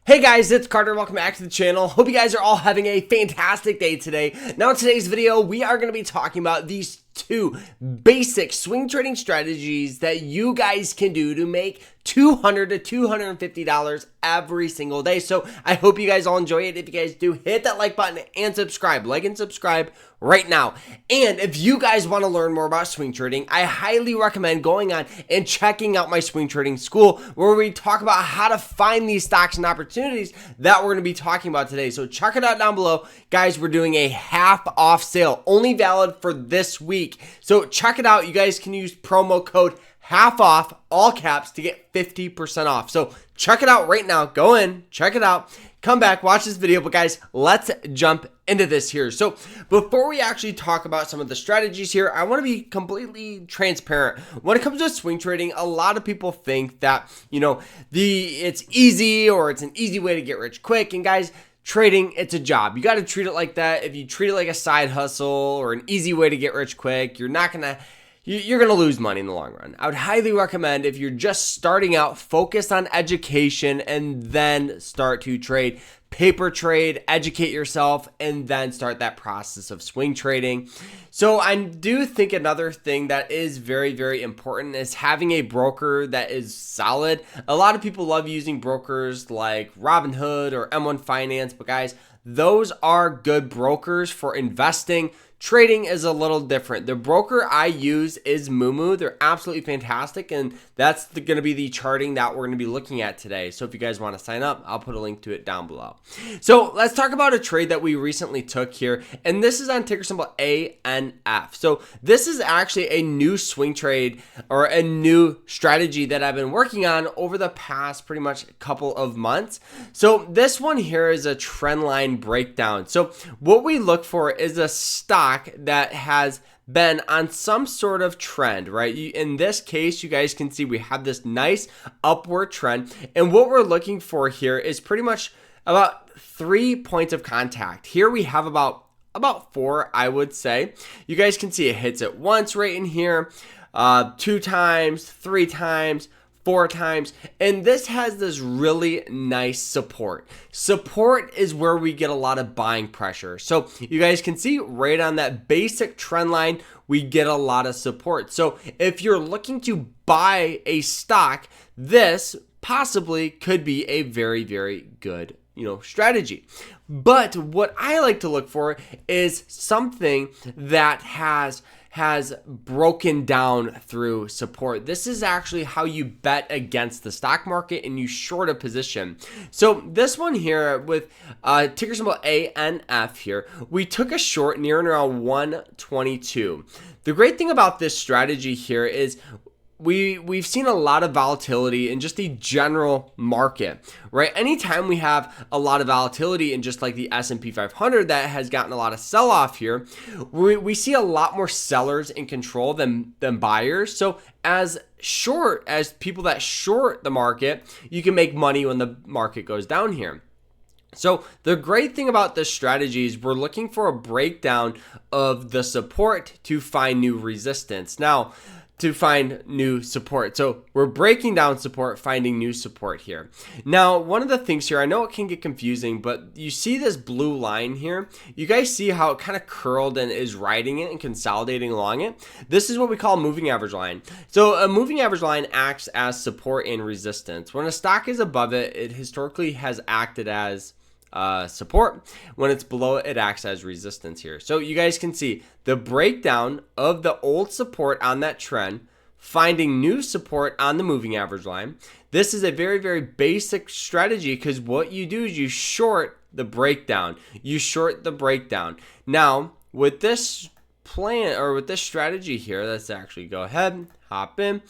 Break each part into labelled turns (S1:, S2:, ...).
S1: Hey guys, it's Carter. Welcome back to the channel. Hope you guys are all having a fantastic day today. Now in today's video, we are going to be talking about these two basic swing trading strategies that you guys can do to make $200 to $250 every single day. So I hope you guys all enjoy it. If you guys do, hit that like button and subscribe. Like and subscribe right now. And if you guys want to learn more about swing trading, I highly recommend going on and checking out my swing trading school, where we talk about how to find these stocks and opportunities that we're going to be talking about today. So check it out down below. Guys, we're doing a half off sale, only valid for this week. So check it out. You guys can use promo code half off, all caps, to get 50% off. So check it out right now. Go in, check it out, come back, watch this video. But guys, let's jump into this here. So before we actually talk about some of the strategies here, I want to be completely transparent. When it comes to swing trading, a lot of people think that, it's easy, or it's an easy way to get rich quick. And guys, trading, it's a job. You got to treat it like that. If you treat it like a side hustle or an easy way to get rich quick, you're going to lose money in the long run. I would highly recommend, if you're just starting out, focus on education and then start to trade. Paper trade, educate yourself, and then start that process of swing trading. So I do think another thing that is very, very important is having a broker that is solid. A lot of people love using brokers like Robinhood or M1 Finance, but guys, those are good brokers for investing. Trading is a little different. The broker I use is Moomoo. They're absolutely fantastic, and that's going to be the charting that we're going to be looking at today. So if you guys want to sign up, I'll put a link to it down below. So let's talk about a trade that we recently took here, and this is on ticker symbol ANF. So this is actually a new swing trade, or a new strategy that I've been working on over the past pretty much couple of months. So this one here is a trend line breakdown. So what we look for is a stock that has been on some sort of trend, right? In this case, you guys can see we have this nice upward trend, and what we're looking for here is pretty much about 3 points of contact. Here we have about 4, I would say. You guys can see it hits it once right in here, 2 times, 3 times, 4 times, and this has this really nice support. Support is where we get a lot of buying pressure. So you guys can see right on that basic trend line, we get a lot of support. So if you're looking to buy a stock, this possibly could be a very, very good strategy. But what I like to look for is something that has broken down through support. This is actually how you bet against the stock market and you short a position. So this one here with ticker symbol ANF here, we took a short near and around 122. The great thing about this strategy here is we've seen a lot of volatility in just the general market, right? Anytime we have a lot of volatility in just like the S&P 500 that has gotten a lot of sell-off here, we see a lot more sellers in control than buyers. So as people that short the market, you can make money when the market goes down here. So the great thing about this strategy is we're looking for a breakdown of the support to find new resistance. Now, to find new support. So we're breaking down support, finding new support here. Now, one of the things here, I know it can get confusing, but you see this blue line here? You guys see how it kind of curled and is riding it and consolidating along it? This is what we call a moving average line. So a moving average line acts as support and resistance. When a stock is above it, it historically has acted as support. When it's below it, it acts as resistance here. So you guys can see the breakdown of the old support on that trend, finding new support on the moving average line. This is a very, very basic strategy, because what you do is you short the breakdown. You short the breakdown. Now, with this plan, or with this strategy here, let's actually go ahead, hop in.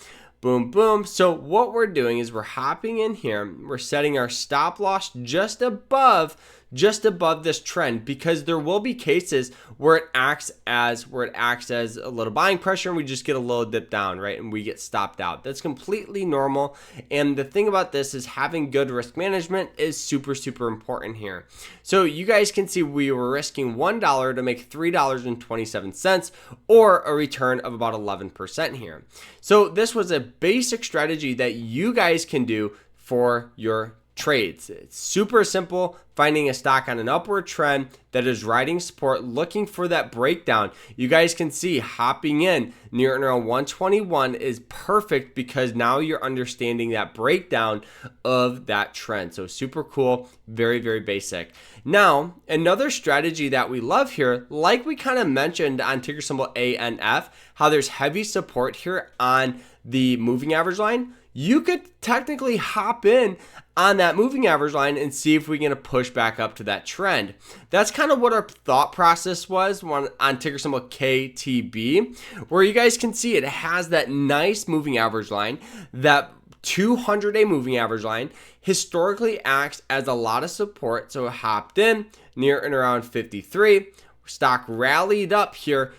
S1: Boom, boom. So what we're doing is we're hopping in here. We're setting our stop loss just above this trend, because there will be cases where it acts as a little buying pressure and we just get a little dip down, right? And we get stopped out. That's completely normal. And the thing about this is having good risk management is super, super important here. So you guys can see we were risking $1 to make $3.27, or a return of about 11% here. So this was a basic strategy that you guys can do for your trades. It's super simple, finding a stock on an upward trend that is riding support, looking for that breakdown. You guys can see hopping in near and around 121 is perfect because now you're understanding that breakdown of that trend. So super cool, very, very basic. Now, another strategy that we love here, like we kind of mentioned on ticker symbol ANF, how there's heavy support here on the moving average line. You could technically hop in on that moving average line and see if we can push back up to that trend. That's kind of what our thought process was on ticker symbol KTB, where you guys can see it has that nice moving average line, that 200-day moving average line historically acts as a lot of support. So it hopped in near and around 53. Stock rallied up here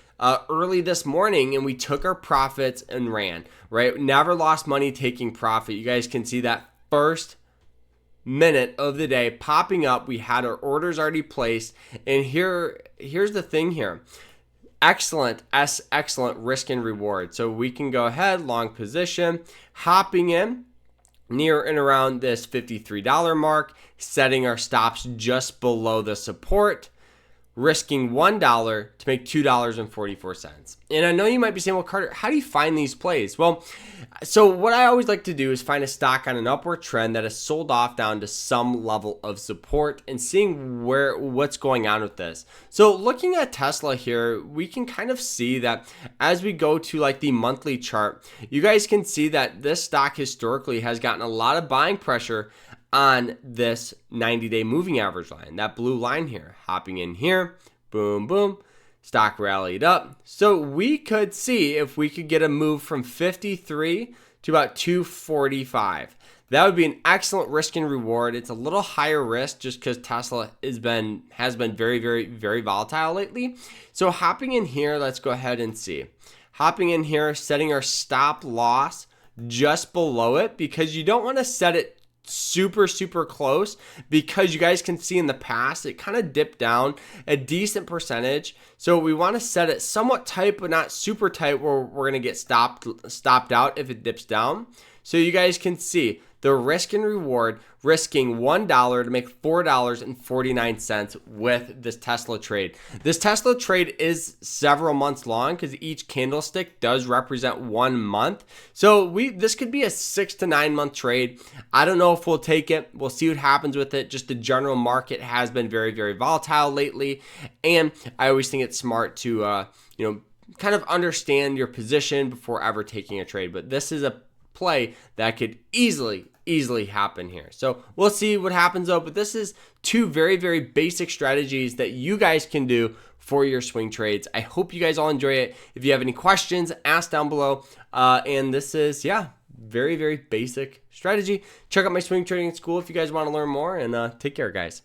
S1: early this morning, and we took our profits and ran, right? Never lost money taking profit. You guys can see that first minute of the day popping up. We had our orders already placed, and here's the thing here. Excellent risk and reward. So we can go ahead, long position, hopping in near and around this $53 mark, setting our stops just below the support, risking $1 to make $2.44. And I know you might be saying, well, Carter, how do you find these plays? Well, so what I always like to do is find a stock on an upward trend that has sold off down to some level of support and seeing what's going on with this. So looking at Tesla here, we can kind of see that as we go to like the monthly chart, you guys can see that this stock historically has gotten a lot of buying pressure on this 90-day moving average line, that blue line here, hopping in here, boom, boom, stock rallied up. So we could see if we could get a move from 53 to about 245. That would be an excellent risk and reward. It's a little higher risk just because Tesla has been very, very, very volatile lately. So hopping in here, let's go ahead and see. Hopping in here, setting our stop loss just below it, because you don't want to set it super close, because you guys can see in the past it kind of dipped down a decent percentage. So we want to set it somewhat tight but not super tight where we're going to get stopped out if it dips down. So you guys can see the risk and reward, risking $1 to make $4.49 with this Tesla trade. This Tesla trade is several months long because each candlestick does represent 1 month. So this could be a 6 to 9 month trade. I don't know if we'll take it. We'll see what happens with it. Just the general market has been very, very volatile lately. And I always think it's smart to, kind of understand your position before ever taking a trade. But this is a play that could easily happen here. So we'll see what happens though, but this is two very, very basic strategies that you guys can do for your swing trades. I hope you guys all enjoy it. If you have any questions, ask down below. And this is, very, very basic strategy. Check out my swing trading school if you guys want to learn more, and take care, guys.